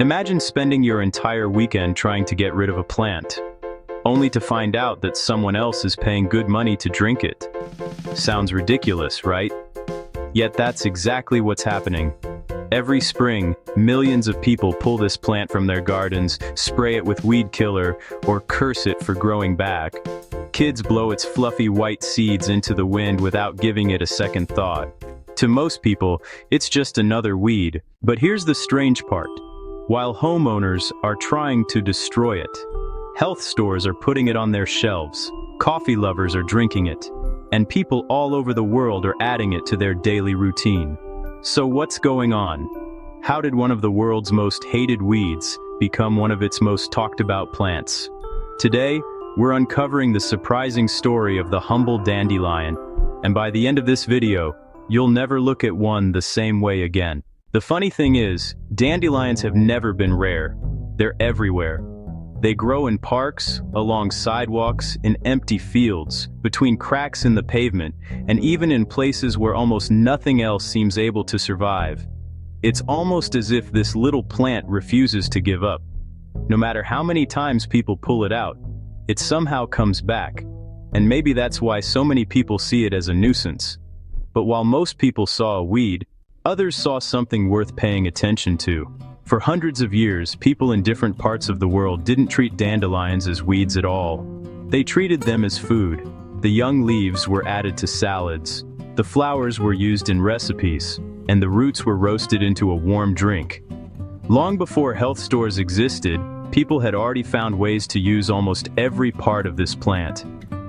Imagine spending your entire weekend trying to get rid of a plant, only to find out that someone else is paying good money to drink it. Sounds ridiculous, right? Yet that's exactly what's happening. Every spring, millions of people pull this plant from their gardens, spray it with weed killer, or curse it for growing back. Kids blow its fluffy white seeds into the wind without giving it a second thought. To most people, it's just another weed. But here's the strange part. While homeowners are trying to destroy it, health stores are putting it on their shelves, coffee lovers are drinking it, and people all over the world are adding it to their daily routine. So what's going on? How did one of the world's most hated weeds become one of its most talked about plants? Today, we're uncovering the surprising story of the humble dandelion, and by the end of this video, you'll never look at one the same way again. The funny thing is, dandelions have never been rare. They're everywhere. They grow in parks, along sidewalks, in empty fields, between cracks in the pavement, and even in places where almost nothing else seems able to survive. It's almost as if this little plant refuses to give up. No matter how many times people pull it out, it somehow comes back. And maybe that's why so many people see it as a nuisance. But while most people saw a weed, others saw something worth paying attention to. For hundreds of years, people in different parts of the world didn't treat dandelions as weeds at all. They treated them as food. The young leaves were added to salads, the flowers were used in recipes, and the roots were roasted into a warm drink. Long before health stores existed, people had already found ways to use almost every part of this plant.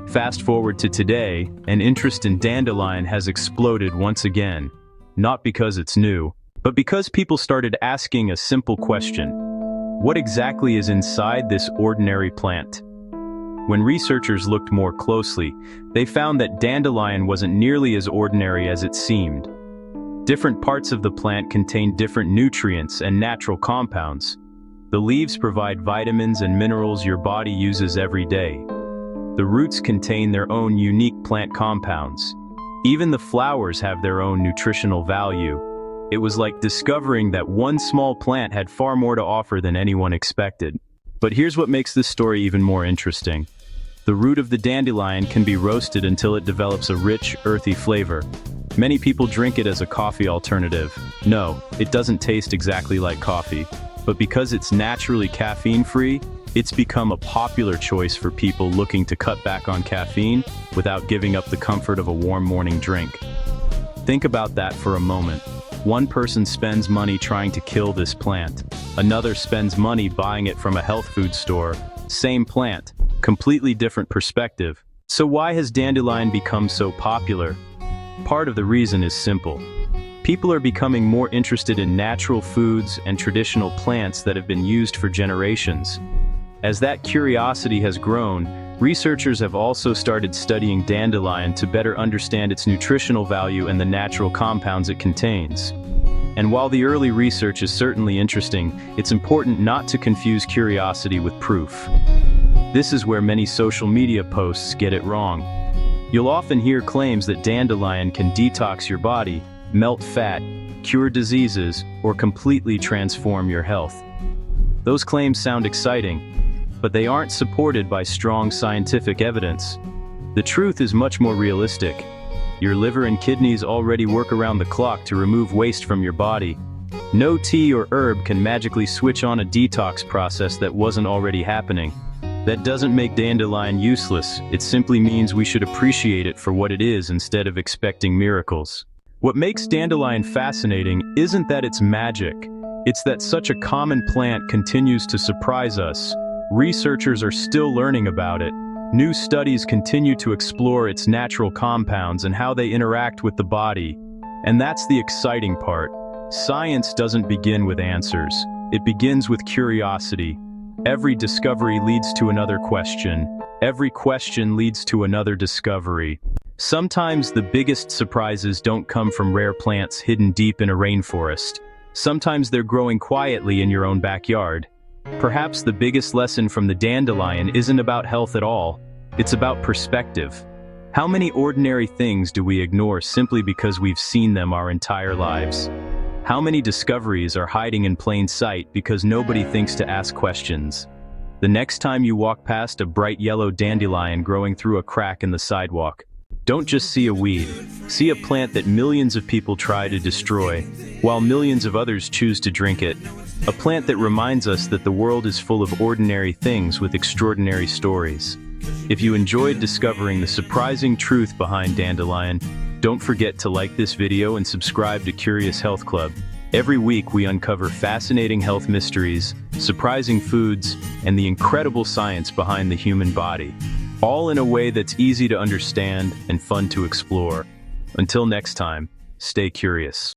Fast forward to today, and interest in dandelion has exploded once again. Not because it's new, but because people started asking a simple question. What exactly is inside this ordinary plant? When researchers looked more closely, they found that dandelion wasn't nearly as ordinary as it seemed. Different parts of the plant contain different nutrients and natural compounds. The leaves provide vitamins and minerals your body uses every day. The roots contain their own unique plant compounds. Even the flowers have their own nutritional value. It was like discovering that one small plant had far more to offer than anyone expected. But here's what makes this story even more interesting. The root of the dandelion can be roasted until it develops a rich, earthy flavor. Many people drink it as a coffee alternative. No, it doesn't taste exactly like coffee. But because it's naturally caffeine-free, it's become a popular choice for people looking to cut back on caffeine without giving up the comfort of a warm morning drink. Think about that for a moment. One person spends money trying to kill this plant. Another spends money buying it from a health food store. Same plant, completely different perspective. So why has dandelion become so popular? Part of the reason is simple. People are becoming more interested in natural foods and traditional plants that have been used for generations. As that curiosity has grown, researchers have also started studying dandelion to better understand its nutritional value and the natural compounds it contains. And while the early research is certainly interesting, it's important not to confuse curiosity with proof. This is where many social media posts get it wrong. You'll often hear claims that dandelion can detox your body, melt fat, cure diseases, or completely transform your health. Those claims sound exciting, but they aren't supported by strong scientific evidence. The truth is much more realistic. Your liver and kidneys already work around the clock to remove waste from your body. No tea or herb can magically switch on a detox process that wasn't already happening. That doesn't make dandelion useless, it simply means we should appreciate it for what it is instead of expecting miracles. What makes dandelion fascinating isn't that it's magic, it's that such a common plant continues to surprise us. Researchers are still learning about it. New studies continue to explore its natural compounds and how they interact with the body. And that's the exciting part. Science doesn't begin with answers. It begins with curiosity. Every discovery leads to another question. Every question leads to another discovery. Sometimes the biggest surprises don't come from rare plants hidden deep in a rainforest. Sometimes they're growing quietly in your own backyard. Perhaps the biggest lesson from the dandelion isn't about health at all. It's about perspective. How many ordinary things do we ignore simply because we've seen them our entire lives? How many discoveries are hiding in plain sight because nobody thinks to ask questions? The next time you walk past a bright yellow dandelion growing through a crack in the sidewalk, don't just see a weed. See a plant that millions of people try to destroy, while millions of others choose to drink it. A plant that reminds us that the world is full of ordinary things with extraordinary stories. If you enjoyed discovering the surprising truth behind dandelion, don't forget to like this video and subscribe to Curious Health Club. Every week we uncover fascinating health mysteries, surprising foods, and the incredible science behind the human body, all in a way that's easy to understand and fun to explore. Until next time, stay curious.